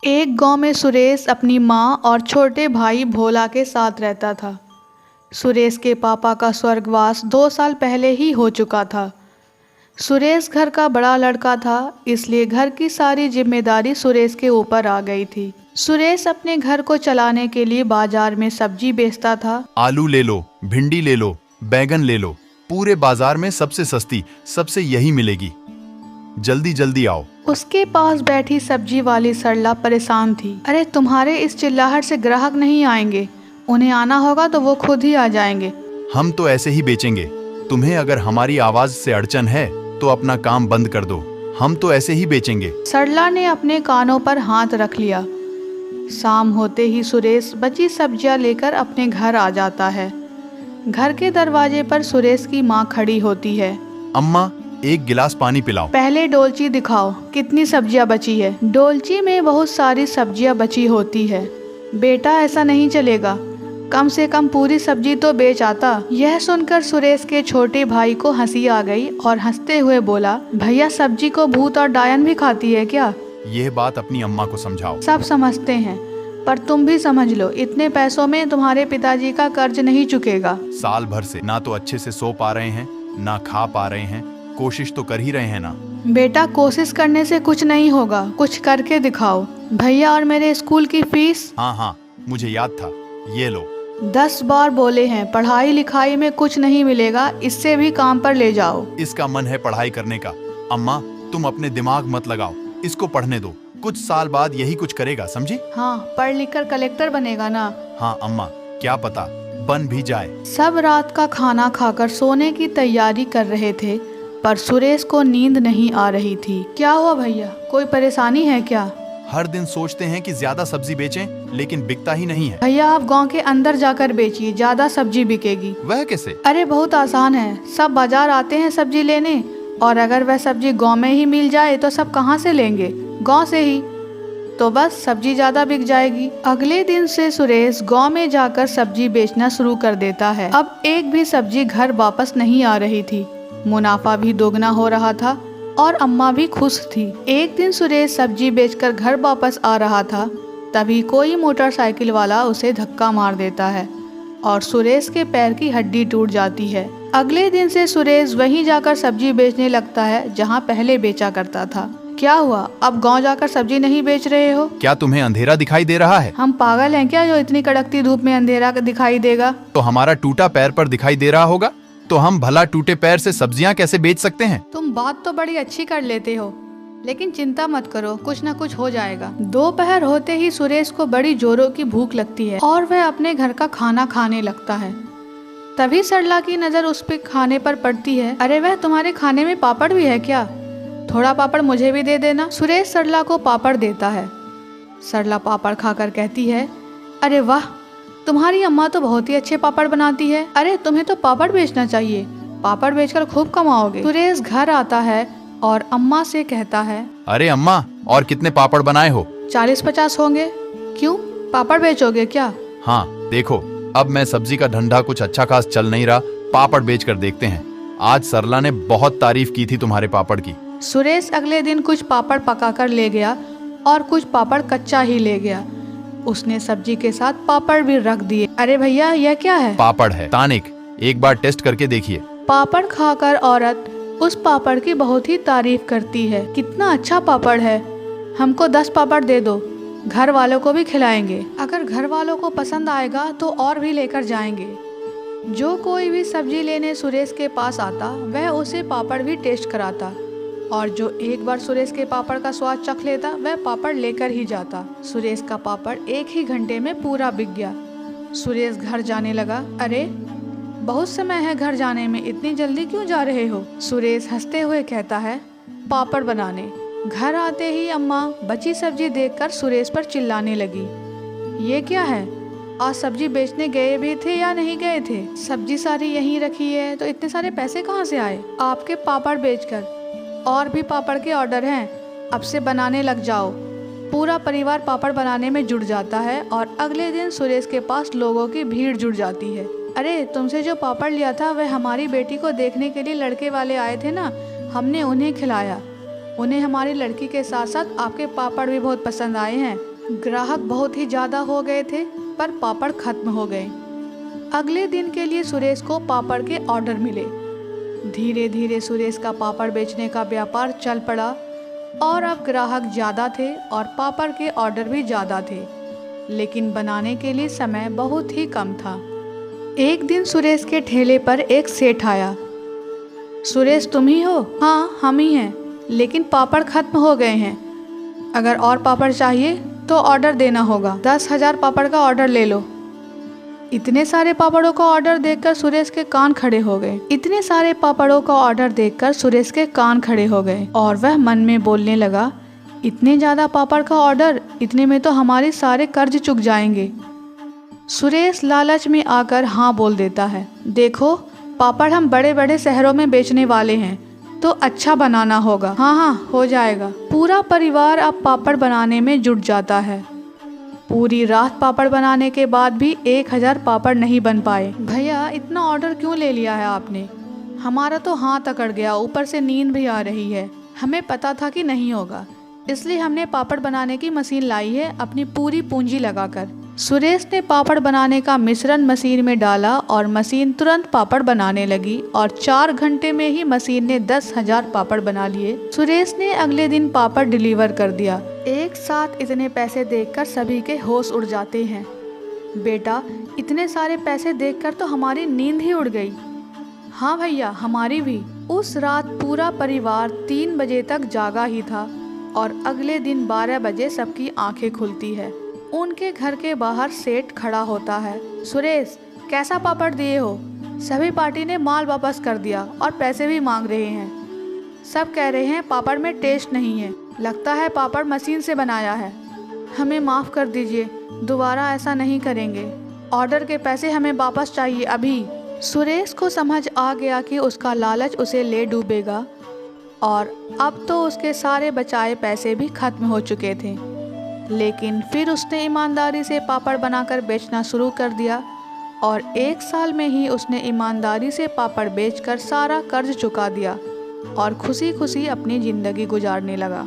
एक गांव में सुरेश अपनी माँ और छोटे भाई भोला के साथ रहता था। सुरेश के पापा का स्वर्गवास 2 साल पहले ही हो चुका था। सुरेश घर का बड़ा लड़का था, इसलिए घर की सारी जिम्मेदारी सुरेश के ऊपर आ गई थी। सुरेश अपने घर को चलाने के लिए बाजार में सब्जी बेचता था। आलू ले लो, भिंडी ले लो, बैगन ले लो, पूरे बाजार में सबसे सस्ती सबसे यही मिलेगी, जल्दी जल्दी आओ। उसके पास बैठी सब्जी वाली सरला परेशान थी। अरे तुम्हारे इस चिल्लाहट से ग्राहक नहीं आएंगे, उन्हें आना होगा तो वो खुद ही आ जाएंगे। हम तो ऐसे ही बेचेंगे, तुम्हें अगर हमारी आवाज से अड़चन है तो अपना काम बंद कर दो, हम तो ऐसे ही बेचेंगे। सरला ने अपने कानों पर हाथ रख लिया। शाम होते ही सुरेश बची सब्जियां लेकर अपने घर आ जाता है। घर के दरवाजे पर सुरेश की माँ खड़ी होती है। अम्मा, एक गिलास पानी पिलाओ। पहले डोलची दिखाओ, कितनी सब्जियां बची है। डोलची में बहुत सारी सब्जियां बची होती है। बेटा ऐसा नहीं चलेगा, कम से कम पूरी सब्जी तो बेच आता। यह सुनकर सुरेश के छोटे भाई को हंसी आ गई और हंसते हुए बोला, भैया सब्जी को भूत और डायन भी खाती है क्या? यह बात अपनी अम्मा को समझाओ। सब समझते हैं, पर तुम भी समझ लो, इतने पैसों में तुम्हारे पिताजी का कर्ज नहीं चुकेगा। साल भर से ना तो अच्छे से सो पा रहे हैं, ना खा पा रहे हैं, कोशिश तो कर ही रहे हैं ना। बेटा कोशिश करने से कुछ नहीं होगा, कुछ करके दिखाओ। भैया और मेरे स्कूल की फीस? हाँ, मुझे याद था, ये लो। 10 बार बोले हैं, पढ़ाई लिखाई में कुछ नहीं मिलेगा, इससे भी काम पर ले जाओ। इसका मन है पढ़ाई करने का। अम्मा, तुम अपने दिमाग मत लगाओ, इसको पढ़ने दो, कुछ साल बाद यही कुछ करेगा, समझी? हाँ, पढ़ लिख कर कलेक्टर बनेगा ना। हाँ अम्मा, क्या पता बन भी जाए। सब रात का खाना खाकर सोने की तैयारी कर रहे थे, पर सुरेश को नींद नहीं आ रही थी। क्या हुआ भैया, कोई परेशानी है क्या? हर दिन सोचते हैं कि ज्यादा सब्जी बेचें, लेकिन बिकता ही नहीं है। भैया आप गांव के अंदर जाकर बेचिए, ज्यादा सब्जी बिकेगी। वह कैसे? अरे बहुत आसान है, सब बाजार आते हैं सब्जी लेने, और अगर वह सब्जी गांव में ही मिल जाए तो सब कहाँ से लेंगे? गांव से ही। तो बस सब्जी ज्यादा बिक जाएगी। अगले दिन से सुरेश गांव में जाकर सब्जी बेचना शुरू कर देता है। अब एक भी सब्जी घर वापस नहीं आ रही थी, मुनाफा भी दोगुना हो रहा था और अम्मा भी खुश थी। एक दिन सुरेश सब्जी बेचकर घर वापस आ रहा था, तभी कोई मोटरसाइकिल वाला उसे धक्का मार देता है और सुरेश के पैर की हड्डी टूट जाती है। अगले दिन से सुरेश वहीं जाकर सब्जी बेचने लगता है जहां पहले बेचा करता था। क्या हुआ, अब गांव जाकर सब्जी नहीं बेच रहे हो? क्या तुम्हें अंधेरा दिखाई दे रहा है? हम पागल हैं क्या जो इतनी कड़कती धूप में अंधेरा दिखाई देगा? तो हमारा टूटा पैर पर दिखाई दे रहा होगा, तो हम भला टूटे पैर से सब्जियां कैसे बेच सकते हैं? तुम बात तो बड़ी अच्छी कर लेते हो, लेकिन चिंता मत करो, कुछ न कुछ हो जाएगा। दोपहर होते ही सुरेश को बड़ी जोरों की भूख लगती है और वह अपने घर का खाना खाने लगता है। तभी सरला की नजर उस पे खाने पर पड़ती है। अरे वह तुम्हारे खाने में पापड़ भी है क्या? थोड़ा पापड़ मुझे भी दे देना। सुरेश सरला को पापड़ देता है। सरला पापड़ खाकर कहती है, अरे वाह, तुम्हारी अम्मा तो बहुत ही अच्छे पापड़ बनाती है। अरे तुम्हें तो पापड़ बेचना चाहिए, पापड़ बेचकर खूब कमाओगे। सुरेश घर आता है और अम्मा से कहता है, अरे अम्मा, और कितने पापड़ बनाए हो? 40-50 होंगे। क्यों, पापड़ बेचोगे क्या? हाँ देखो, अब मैं सब्जी का धंधा कुछ अच्छा खास चल नहीं रहा, पापड़ बेच कर देखते हैं। आज सरला ने बहुत तारीफ की थी तुम्हारे पापड़ की। सुरेश अगले दिन कुछ पापड़ पकाकर ले गया और कुछ पापड़ कच्चा ही ले गया। उसने सब्जी के साथ पापड़ भी रख दिए। अरे भैया यह क्या है? पापड़ है तानिक, एक बार टेस्ट करके देखिए। पापड़ खाकर औरत उस पापड़ की बहुत ही तारीफ करती है। कितना अच्छा पापड़ है, हमको 10 पापड़ दे दो, घर वालों को भी खिलाएंगे। अगर घर वालों को पसंद आएगा तो और भी लेकर जाएंगे। जो कोई भी सब्जी लेने सुरेश के पास आता, वह उसे पापड़ भी टेस्ट कराता, और जो एक बार सुरेश के पापड़ का स्वाद चख लेता, वह पापड़ लेकर ही जाता। सुरेश का पापड़ 1 ही घंटे में पूरा बिक गया। सुरेश घर जाने लगा। अरे बहुत समय है घर जाने में, इतनी जल्दी क्यों जा रहे हो? सुरेश हंसते हुए कहता है, पापड़ बनाने। घर आते ही अम्मा बची सब्जी देखकर सुरेश पर चिल्लाने लगी, ये क्या है, आज सब्जी बेचने गए भी थे या नहीं गए थे? सब्जी सारी यहीं रखी है तो इतने सारे पैसे कहाँ से आए? आपके पापड़ बेचकर। और भी पापड़ के ऑर्डर हैं, अब से बनाने लग जाओ। पूरा परिवार पापड़ बनाने में जुट जाता है और अगले दिन सुरेश के पास लोगों की भीड़ जुट जाती है। अरे तुमसे जो पापड़ लिया था वह हमारी बेटी को देखने के लिए लड़के वाले आए थे ना, हमने उन्हें खिलाया। उन्हें हमारी लड़की के साथ साथ आपके पापड़ भी बहुत पसंद आए हैं। ग्राहक बहुत ही ज़्यादा हो गए थे पर पापड़ खत्म हो गए। अगले दिन के लिए सुरेश को पापड़ के ऑर्डर मिले। धीरे धीरे सुरेश का पापड़ बेचने का व्यापार चल पड़ा और अब ग्राहक ज़्यादा थे और पापड़ के ऑर्डर भी ज़्यादा थे, लेकिन बनाने के लिए समय बहुत ही कम था। एक दिन सुरेश के ठेले पर एक सेठ आया। सुरेश तुम ही हो? हाँ हम ही हैं, लेकिन पापड़ खत्म हो गए हैं। अगर और पापड़ चाहिए तो ऑर्डर देना होगा। 10,000 पापड़ का ऑर्डर ले लो। इतने सारे पापड़ों का ऑर्डर देखकर सुरेश के कान खड़े हो गए। इतने सारे पापड़ों का ऑर्डर देखकर सुरेश के कान खड़े हो गए और वह मन में बोलने लगा, इतने ज़्यादा पापड़ का ऑर्डर, इतने में तो हमारे सारे कर्ज चुक जाएंगे। सुरेश लालच में आकर हाँ बोल देता है, देखो पापड़ हम बड़े बड़े शहरों में बेचने वाले हैं, तो अच्छा बनाना होगा। हाँ हाँ हो जाएगा। पूरा परिवार अब पापड़ बनाने में जुट जाता है। पूरी रात पापड़ बनाने के बाद भी 1,000 पापड़ नहीं बन पाए। भैया इतना ऑर्डर क्यों ले लिया है आपने? हमारा तो हाथ अकड़ गया, ऊपर से नींद भी आ रही है। हमें पता था कि नहीं होगा, इसलिए हमने पापड़ बनाने की मशीन लाई है अपनी पूरी पूंजी लगाकर। सुरेश ने पापड़ बनाने का मिश्रण मशीन में डाला और मशीन तुरंत पापड़ बनाने लगी और 4 घंटे में ही मशीन ने 10,000 पापड़ बना लिए। सुरेश ने अगले दिन पापड़ डिलीवर कर दिया। एक साथ इतने पैसे देखकर सभी के होश उड़ जाते हैं। बेटा इतने सारे पैसे देखकर तो हमारी नींद ही उड़ गई। हाँ भैया हमारी भी। उस रात पूरा परिवार 3 बजे तक जागा ही था और अगले दिन 12 बजे सबकी आंखें खुलती है। उनके घर के बाहर सेठ खड़ा होता है। सुरेश कैसा पापड़ दिए हो? सभी पार्टी ने माल वापस कर दिया और पैसे भी मांग रहे हैं। सब कह रहे हैं पापड़ में टेस्ट नहीं है, लगता है पापड़ मशीन से बनाया है। हमें माफ़ कर दीजिए, दोबारा ऐसा नहीं करेंगे। ऑर्डर के पैसे हमें वापस चाहिए अभी। सुरेश को समझ आ गया कि उसका लालच उसे ले डूबेगा और अब तो उसके सारे बचाए पैसे भी खत्म हो चुके थे। लेकिन फिर उसने ईमानदारी से पापड़ बनाकर बेचना शुरू कर दिया और 1 साल में ही उसने ईमानदारी से पापड़ बेचकर सारा कर्ज चुका दिया और खुशी खुशी अपनी ज़िंदगी गुजारने लगा।